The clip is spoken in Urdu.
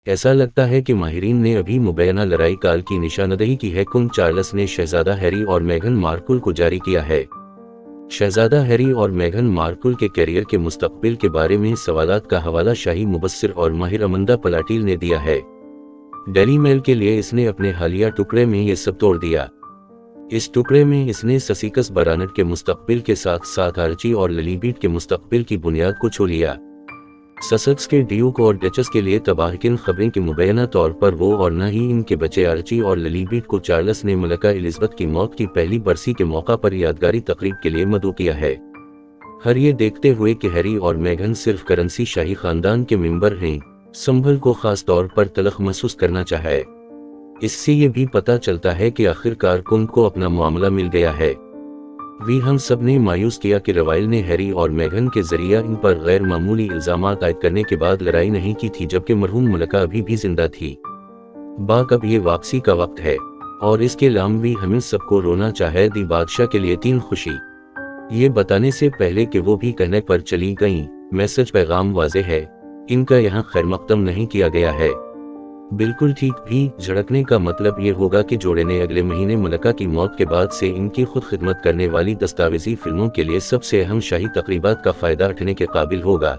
ایسا لگتا ہے کہ ماہرین نے ابھی مبینہ لڑائی کال کی نشاندہی کی ہے۔ کنگ چارلس نے شہزادہ ہیری اور میگھن مارکل کو جاری کیا ہے۔ شہزادہ ہیری اور میگھن مارکل کے کیریئر کے مستقبل کے بارے میں سوالات کا حوالہ شاہی مبصر اور ماہر امندا پلاٹیل نے دیا ہے۔ ڈیلی میل کے لیے اس نے اپنے حالیہ ٹکڑے میں یہ سب توڑ دیا۔ اس ٹکڑے میں اس نے سسیکس برانٹ کے مستقبل کے ساتھ ساتھ آرچی اور للیبیٹ کے مستقبل کی بنیاد کو چھو لیا۔ سسکس کے ڈیوک اور ڈچس کے لیے تباہ کن خبریں کہ مبینہ طور پر وہ اور نہ ہی ان کے بچے آرچی اور للیبیٹ کو چارلس نے ملکہ الزبتھ کی موت کی پہلی برسی کے موقع پر یادگاری تقریب کے لیے مدعو کیا ہے۔ ہر یہ دیکھتے ہوئے کہ ہیری اور میگھن صرف کرنسی شاہی خاندان کے ممبر ہیں، سنبھل کو خاص طور پر تلخ محسوس کرنا چاہے۔ اس سے یہ بھی پتہ چلتا ہے کہ آخرکار کنگ کو اپنا معاملہ مل گیا ہے۔ ہم سب نے مایوس کیا کہ روائل نے ہیری اور میگھن کے ذریعہ ان پر غیر معمولی الزامات عائد کرنے کے بعد لڑائی نہیں کی تھی جبکہ مرحوم ملکہ ابھی بھی زندہ تھی۔ اب یہ واپسی کا وقت ہے اور اس کے علاوہ بھی ہمیں سب کو رونا چاہے۔ دی بادشاہ کے لیے 3 خوشی۔ یہ بتانے سے پہلے کہ وہ بھی کہنے پر چلی گئیں، میسج پیغام واضح ہے، ان کا یہاں خیر مقدم نہیں کیا گیا ہے۔ بالکل ٹھیک بھی جھڑکنے کا مطلب یہ ہوگا کہ جوڑے نے اگلے مہینے ملکہ کی موت کے بعد سے ان کی خود خدمت کرنے والی دستاویزی فلموں کے لیے سب سے اہم شاہی تقریبات کا فائدہ اٹھانے کے قابل ہوگا۔